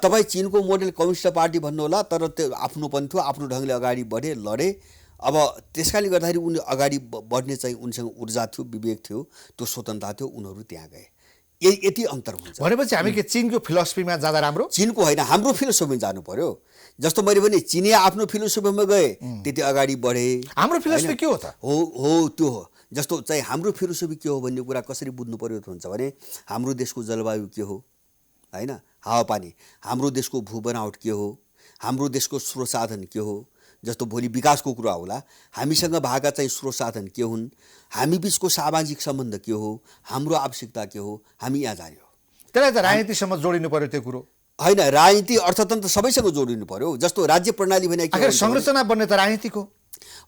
तपाईँ चिनको मोडल कम्युनिस्ट पार्टी भन्नुहोला, तर त्यो आफ्नोपन थियो, आफ्नो ढङ्गले अगाडि बढे, लडे। अब त्यसकारणले गर्दाखेरि उनी अगाडि बढ्ने चाहिँ उनीसँग ऊर्जा थियो, विवेक थियो, त्यो स्वतन्त्रता थियो, उनीहरू त्यहाँ गए। यति अन्तर हुन्छ। भनेपछि हामी के चीनको फिलोसफीमा जाँदा राम्रो? चीनको होइन, हाम्रो फिलोसफीमा जानु पर्यो। जस्तो मैले भने चिनिया आफ्नो फिलोसफीमा गए त्यति अगाडि बढे। हाम्रो फिलोसफी के हो त? हो त्यो हो। जस्तो चाहिँ हाम्रो फिलोसफी के हो भन्ने कुरा कसरी बुझ्नु पर्यो हुन्छ भने हाम्रो देशको जलवायु के हो, होइन, हावापानी, हाम्रो देशको भू बनावट के हो, हाम्रो देशको स्रोत साधन के हो। जस्तो भोलि विकासको कुरा होला, हामीसँग भएका चाहिँ स्रोत साधन के हुन्, हामी बिचको सामाजिक सम्बन्ध के हो, हाम्रो आवश्यकता के हो, हामी यहाँ जाने हो। त्यसलाई त राजनीतिसँग जोडिनु पर्यो त्यो कुरो होइन, राजनीति अर्थतन्त्र सबैसँग जोडिनु पर्यो। जस्तो राज्य प्रणाली भने आखिर संरचना बन्ने त राजनीतिको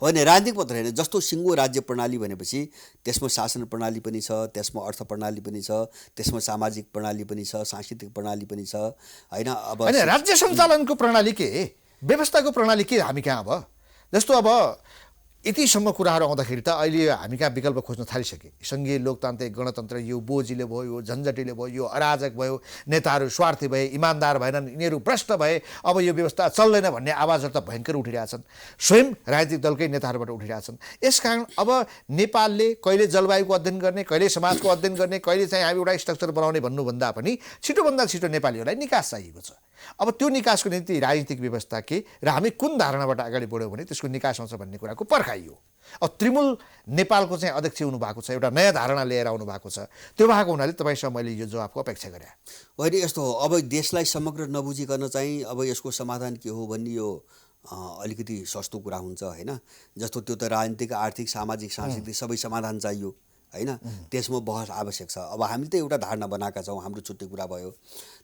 होइन, राजनीतिक मात्र होइन। जस्तो सिङ्गो राज्य प्रणाली भनेपछि त्यसमा शासन प्रणाली पनि छ, त्यसमा अर्थ प्रणाली पनि छ, त्यसमा सामाजिक प्रणाली पनि छ, सांस्कृतिक प्रणाली पनि छ, होइन। अब होइन, राज्य सञ्चालनको प्रणाली के, व्यवस्थाको प्रणाली के हामी कहाँ? अब जस्तो अब यतिसम्म कुराहरू आउँदाखेरि त अहिले हामी कहाँ विकल्प खोज्न थालिसके। सङ्घीय लोकतान्त्रिक गणतन्त्र यो बोझिलो भयो, यो झन्झटिलो भयो, यो अराजक भयो, नेताहरू स्वार्थी भए, इमान्दार भएनन्, यिनीहरू भ्रष्ट भए, अब यो व्यवस्था चल्दैन भन्ने आवाजहरू त भयङ्कर उठिरहेछन्, स्वयं राजनीतिक दलकै नेताहरूबाट उठिरहेछन्। यसकारण अब नेपालले कहिले जलवायुको अध्ययन गर्ने, कहिले समाजको अध्ययन गर्ने, कहिले चाहिँ हामी एउटा स्ट्रक्चर बनाउने भन्नुभन्दा पनि छिटोभन्दा छिटो नेपालीहरूलाई निकास चाहिएको छ। अब त्यो निकासको निम्ति राजनीतिक व्यवस्था के र हामी कुन धारणाबाट अगाडि बढ्यौँ भने त्यसको निकास आउँछ भन्ने कुराको पर्खाइयो। अब तृणमूल नेपालको चाहिँ अध्यक्ष हुनुभएको छ, एउटा नयाँ धारणा लिएर आउनु भएको छ। त्यो भएको हुनाले तपाईँसँग मैले यो जवाफको अपेक्षा गरेँ। होइन, यस्तो हो, अब देशलाई समग्र नबुझिकन चाहिँ अब यसको समाधान के हो भन्ने यो अलिकति सस्तो कुरा हुन्छ, होइन। जस्तो त्यो त राजनीतिक, आर्थिक, सामाजिक, सांस्कृतिक सबै समाधान चाहियो, होइन। त्यसमा बहस आवश्यक छ। अब हामीले त एउटा धारणा बनाएका छौँ, हाम्रो छुट्टै कुरा भयो।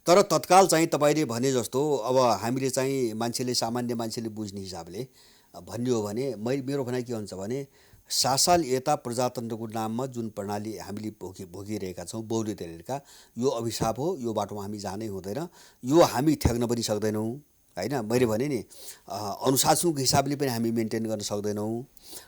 तर तत्काल चाहिँ तपाईँले भने जस्तो अब हामीले चाहिँ मान्छेले, सामान्य मान्छेले बुझ्ने हिसाबले भन्ने हो भने मेरो भनाइ के हुन्छ भने 7 साल यता प्रजातन्त्रको नाममा जुन प्रणाली हामीले भोगिरहेका छौँ, बहुलिएका, यो अभिशाप हो। यो बाटोमा हामी जानै हुँदैन। यो हामी ठेक्न पनि सक्दैनौँ, होइन। मैले भने नि अनुशासनको हिसाबले पनि हामी मेन्टेन गर्न सक्दैनौँ,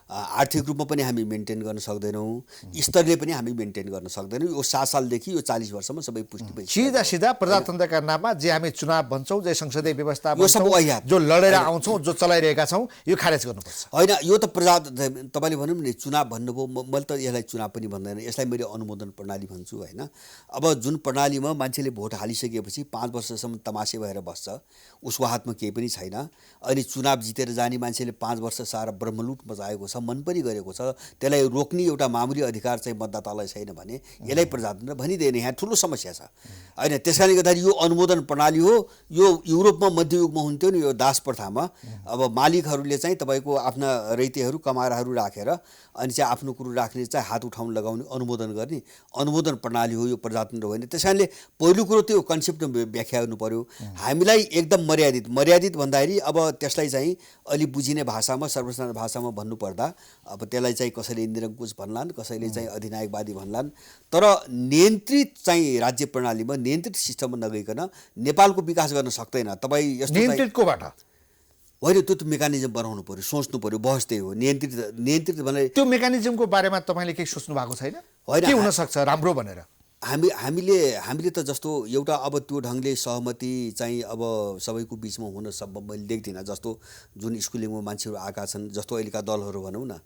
आर्थिक रूपमा पनि हामी मेन्टेन गर्न सक्दैनौँ, स्तरले पनि हामी मेन्टेन गर्न सक्दैनौँ। यो 7 सालदेखि यो 40 वर्षमा सबै पुष्टि भइसक्यो। सिधा प्रजातन्त्रका नाममा जे हामी चुनाव भन्छौँ, जे संसदीय व्यवस्था यो सब वाहियात, जो लडेर आउँछौँ, जो चलाइरहेका छौँ, यो खारेज गर्नुपर्छ। होइन, यो त तपाईँले भन्नु नि चुनाव भन्नुभयो, मैले त यसलाई चुनाव पनि भन्दैन, यसलाई मैले अनुमोदन प्रणाली भन्छु, होइन। अब जुन प्रणालीमा मान्छेले भोट हालिसकेपछि 5 वर्षसम्म तमासे भएर बस्छ, उसको हातमा केही पनि छैन। अनि चुनाव जितेर जाने मान्छेले 5 वर्ष सारा ब्रह्मलुट मचाएको छ, मन पनि गरेको छ, त्यसलाई रोक्ने एउटा मामुली अधिकार चाहिँ मतदातालाई छैन भने यसलाई प्रजातन्त्र भनिँदैन। यहाँ ठुलो समस्या छ, होइन। त्यस कारणले गर्दाखेरि यो अनुमोदन प्रणाली हो। यो युरोपमा मध्ययुगमा हुन्थ्यो नि, यो दास प्रथामा। अब मालिकहरूले चाहिँ तपाईँको आफ्ना रैतेहरू, कमाराहरू राखेर अनि चाहिँ आफ्नो कुरो राख्ने, चाहिँ हात उठाउन लगाउने, अनुमोदन गर्ने अनुमोदन प्रणाली हो, यो प्रजातन्त्र होइन। त्यस कारणले पहिलो कुरो त्यो कन्सेप्टमा व्याख्या गर्नु पर्यो। हामीलाई एकदम मर्यादित भन्दाखेरि अब त्यसलाई चाहिँ अलि बुझिने भाषामा, सर्वसाधारण भाषामा भन्नुपर्दा अब त्यसलाई चाहिँ कसैले निरङ्कुश भन्लान्, कसैले चाहिँ अधिनायकवादी भन्लान्। तर नियन्त्रित चाहिँ राज्य प्रणालीमा, नियन्त्रित सिस्टममा नगइकन नेपालको विकास गर्न सक्दैन। तपाईँ यस्तो नियन्त्रितकोबाट होइन, त्यो मेकानिजम बनाउनु पर्यो, सोच्नु पर्यो। बहस त्यही हो, नियन्त्रित भने त्यो मेकानिजमको बारेमा तपाईँले केही सोच्नु भएको छैन? होइन, के हुनसक्छ राम्रो भनेर? हामीले त जस्तो एउटा अब त्यो ढङ्गले सहमति चाहिँ अब सबैको बिचमा हुन सम्भव मैले देख्दिनँ। जस्तो जुन स्कुलिङमा मान्छेहरू आएका छन्, जस्तो अहिलेका दलहरू भनौँ न,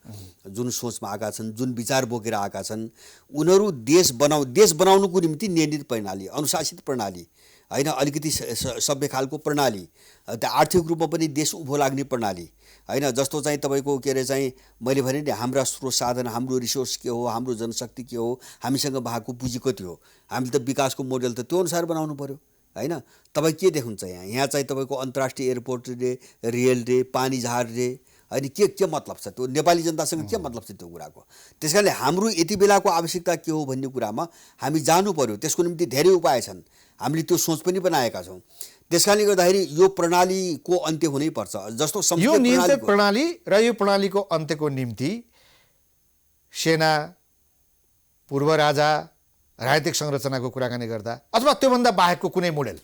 जुन सोचमा आएका छन्, जुन विचार बोकेर आएका छन्, उनीहरू देश बनाउनुको निम्ति नियन्त्रित प्रणाली, अनुशासित प्रणाली, होइन, अलिकति सभ्य खालको प्रणाली, आर्थिक रूपमा पनि देश उभो लाग्ने प्रणाली, होइन। जस्तो चाहिँ तपाईँको के अरे चाहिँ मैले भने नि हाम्रा स्रोत साधन, हाम्रो रिसोर्स के हो, हाम्रो जनशक्ति के हो, हामीसँग भएको पुँजी कति हो, हामीले त विकासको मोडेल त त्यो अनुसार बनाउनु पर्यो, होइन। तपाईँ के देख्नुहुन्छ यहाँ चाहिँ तपाईँको अन्तर्राष्ट्रिय एयरपोर्ट रे, रेल रे, पानी जहाज रे, होइन, के मतलब छ त्यो? नेपाली जनतासँग के मतलब छ त्यो कुराको? त्यस कारणले हाम्रो यति बेलाको आवश्यकता के हो भन्ने कुरामा हामी जानु पर्यो। त्यसको निम्ति धेरै उपाय छन्, हामीले त्यो सोच पनि बनाएका छौँ। त्यस कारणले गर्दाखेरि यो प्रणालीको अन्त्य हुनैपर्छ। जस्तो यो नियन्त्रित प्रणाली र यो प्रणालीको अन्त्यको निम्ति सेना, पूर्व राजा, राजनीतिक संरचनाको कुराकानी गर्दा अथवा त्योभन्दा बाहेकको कुनै मोडेल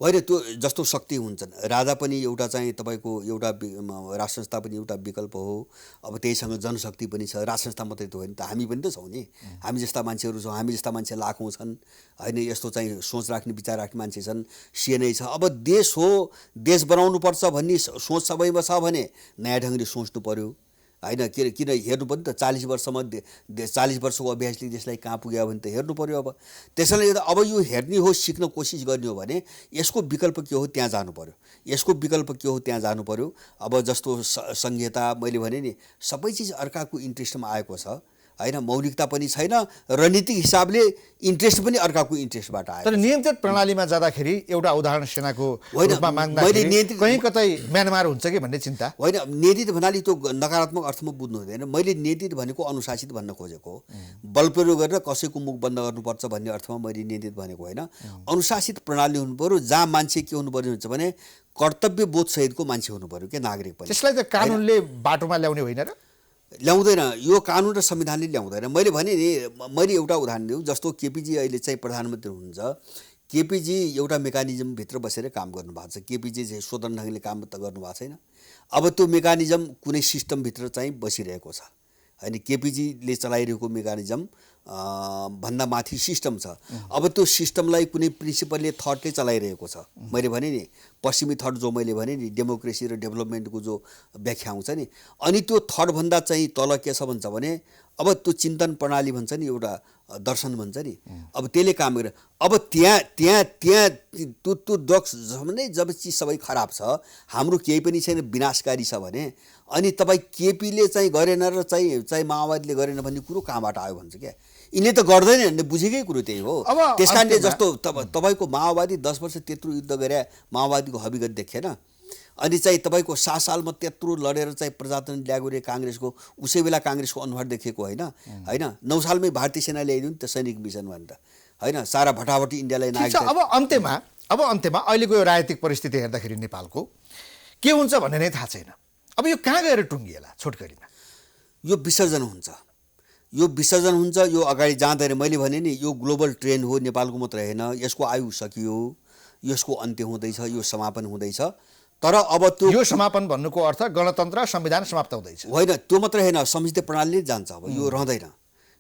होइन, त्यो जस्तो शक्ति हुन्छन्। राजा पनि एउटा चाहिँ तपाईँको एउटा राज संस्था पनि एउटा विकल्प हो। अब त्यहीसँग जनशक्ति पनि छ, राज संस्था मात्रै त होइन त, हामी पनि त छौँ नि। हामी जस्ता मान्छेहरू छौँ, हामी जस्ता मान्छे लाखौँ छन्, होइन। यस्तो चाहिँ सोच राख्ने, विचार राख्ने मान्छे छन्, सिएनआई छ। अब देश हो, देश बनाउनुपर्छ भन्ने सोच सबैमा छ भने नयाँ ढङ्गले सोच्नु पर्यो, होइन किन हेर्नु पनि त 40 वर्षमा 40 वर्षको अभ्यासले देशलाई कहाँ पुग्यो भने त हेर्नु पर्यो। अब त्यसैले गर्दा अब यो हेर्ने हो, सिक्न कोसिस गर्ने हो भने यसको विकल्प के हो त्यहाँ जानु पर्यो, यसको विकल्प के हो त्यहाँ जानु पर्यो। अब जस्तो संहिता मैले भने नि सबै चिज अर्काको इन्ट्रेस्टमा आएको छ होइन, मौलिकता पनि छैन, रणनीतिक हिसाबले इन्ट्रेस्ट पनि अर्काको इन्ट्रेस्टबाट आयो। तर नियन्त्रित प्रणालीमा जाँदाखेरि एउटा उदाहरण सेनाको होइन, रूपमा मैले माग्दाखेरि नियन्त्रित- कहीँ कतै म्यानमार हुन्छ कि भन्ने चिन्ता। होइन, नियन्त्रित भन्नाले त्यो नकारात्मक अर्थमा बुझ्नु हुँदैन। मैले नियन्त्रित भनेको अनुशासित भन्न खोजेको हो। बल प्रयोग गरेर कसैको मुख बन्द गर्नुपर्छ भन्ने अर्थमा मैले नियन्त्रित भनेको होइन। अनुशासित प्रणाली हुनु पर्यो जहाँ मान्छे के हुनु पर्ने हुन्छ भने कर्तव्य बोध सहितको मान्छे हुनु पर्यो के नागरिक पनि। त्यसलाई त कानुनले बाटोमा ल्याउने होइन र? ल्याउँदैन, यो कानुन र संविधानले ल्याउँदैन। मैले भने नि, मैले एउटा उदाहरण दिउँ, जस्तो केपीजी अहिले चाहिँ प्रधानमन्त्री हुनुहुन्छ। केपीजी एउटा मेकानिजमभित्र बसेर काम गर्नुभएको छ। केपीजी चाहिँ स्वतन्त्र ढङ्गले काम त गर्नुभएको छैन। अब त्यो मेकानिजम कुनै सिस्टमभित्र चाहिँ बसिरहेको छ होइन। केपीजीले चलाइरहेको मेकानिजम भन्दा माथि सिस्टम छ। अब त्यो सिस्टमलाई कुनै प्रिन्सिपलले थटले चलाइरहेको छ। मैले भने नि पश्चिमी थट जो मैले भने नि डेमोक्रेसी र डेभलपमेन्टको जो व्याख्या हुन्छ नि, अनि त्यो थटभन्दा चाहिँ तल के छ भन्छ भने अब त्यो चिन्तन प्रणाली भन्छ नि, एउटा दर्शन भन्छ नि, अब त्यसले काम गरेर अब त्यहाँ त्यहाँ त्यहाँ त्यो ड्रग्स भने जब चिज सबै खराब छ, हाम्रो केही पनि छैन, विनाशकारी छ भने अनि तपाईँ केपीले चाहिँ गरेन र चाहिँ माओवादीले गरेन भन्ने कुरो कहाँबाट आयो भन्छ क्या। यिनले त गर्दैन भन्ने बुझेकै कुरो त्यही हो। त्यस कारणले जस्तो तपाईँको माओवादी 10 वर्ष त्यत्रो युद्ध गरे, माओवादीको हविगत देखेन। अनि चाहिँ तपाईँको 7 सालमा त्यत्रो लडेर चाहिँ प्रजातन्त्र ल्याएको रे काङ्ग्रेसको, उसै बेला काङ्ग्रेसको अनुहार देखेको होइन होइन। 9 सालमै भारतीय सेना ल्याइदियो नि त सैनिक मिसन भनेर होइन, सारा भटाभटी इन्डियालाई नागरिक। अब अन्त्यमा अहिलेको यो राजनीतिक परिस्थिति हेर्दाखेरि नेपालको के हुन्छ भन्ने नै थाहा छैन। अब यो कहाँ गएर टुङ्गिएला छोटकरीमा? यो विसर्जन हुन्छ, यो विसर्जन हुन्छ, यो अगाडि जाँदैन। मैले भने नि यो ग्लोबल ट्रेन्ड हो, नेपालको मात्र होइन। यसको आयु सकियो, यसको अन्त्य हुँदैछ, यो समापन हुँदैछ। तर अब त्यो यो समापन भन्नुको अर्थ गणतन्त्र संविधान समाप्त हुँदैछ होइन, त्यो मात्र होइन, संसदीय प्रणालीले जान्छ। अब यो रहँदैन,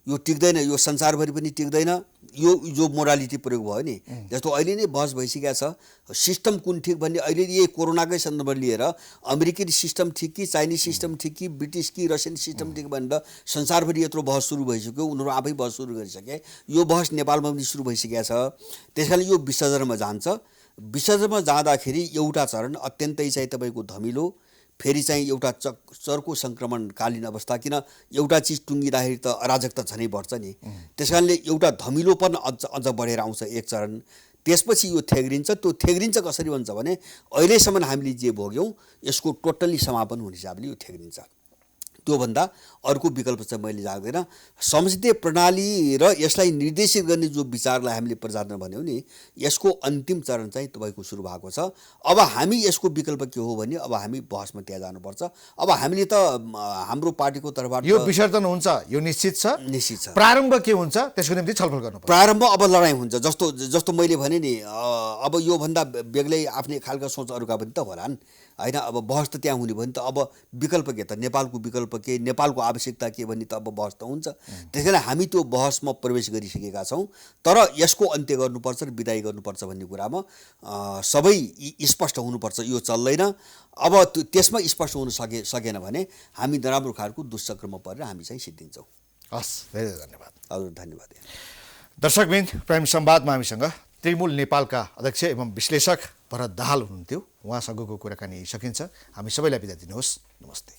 यो टिक्दैन, यो संसारभरि पनि टिक्दैन। यो जो मोरालिटी प्रयोग भयो नि, जस्तो अहिले नै बहस भइसकेको छ सिस्टम कुन ठिक भन्ने। अहिले यही कोरोनाकै सन्दर्भ लिएर अमेरिकी सिस्टम ठिक कि चाइनिज सिस्टम ठिक कि ब्रिटिस कि रसियन सिस्टम ठिक भनेर संसारभरि यत्रो बहस सुरु भइसक्यो। उनीहरू आफै बहस सुरु गरिसके। यो बहस नेपालमा पनि सुरु भइसकेको छ। त्यस कारण यो विसर्जनमा जान्छ। विसर्जनमा जाँदाखेरि एउटा चरण अत्यन्तै चाहिँ तपाईँको धमिलो, फेरि चाहिँ एउटा चर्को सङ्क्रमणकालीन अवस्था। किन एउटा चिज टुङ्गिँदाखेरि त अराजकता झनै बढ्छ नि। त्यस कारणले एउटा धमिलोपन अझ बढेर आउँछ एक चरण। त्यसपछि यो थेग्रिन्छ। त्यो थेग्रिन्छ कसरी भन्छ भने अहिलेसम्म हामीले जे भोग्यौँ यसको टोटल्ली समापन हुने हिसाबले यो थेग्रिन्छ। त्योभन्दा अर्को विकल्प चाहिँ मैले जान्दैन। संसदीय प्रणाली र यसलाई निर्देशित गर्ने जो विचारलाई हामीले प्रजातन्त्र भन्यौँ नि, यसको अन्तिम चरण चाहिँ तपाईँको सुरु भएको छ। अब हामी यसको विकल्प के हो भने अब हामी बहसमा त्यहाँ जानुपर्छ। अब हामीले त हाम्रो पार्टीको तर्फबाट यो विसर्जन हुन्छ, यो निश्चित छ। निश्चित छ। प्रारम्भ के हुन्छ त्यसको निम्ति छलफल गर्नुपर्छ। प्रारम्भ अब लडाइँ हुन्छ। जस्तो मैले भने नि, अब योभन्दा बेग्लै आफ्नै खालका सोच अरूका पनि त होलान् होइन। अब बहस त त्यहाँ हुने भयो नि त। अब विकल्प के त, नेपालको विकल्प के, नेपालको आवश्यकता के भन्ने त अब बहस त हुन्छ। त्यस कारण हामी त्यो बहसमा प्रवेश गरिसकेका छौँ। तर यसको अन्त्य गर्नुपर्छ र विदाई गर्नुपर्छ भन्ने कुरामा सबै स्पष्ट हुनुपर्छ। यो चल्दैन। अब त्यसमा स्पष्ट हुन सकेन भने हामी नराम्रो खालको दुष्चक्रमा परेर हामी चाहिँ सिद्धिन्छौँ। हस्, धेरै धन्यवाद। हजुर, धन्यवाद। दर्शकबिन, प्राइम संवादमा हामीसँग त्रिमूल नेपालका अध्यक्ष एवं विश्लेषक भरत दाहाल हुनुहुन्थ्यो। उहाँसँगको कुराकानी सकिन्छ। हामी सबैलाई बिदा दिनुहोस्। नमस्ते।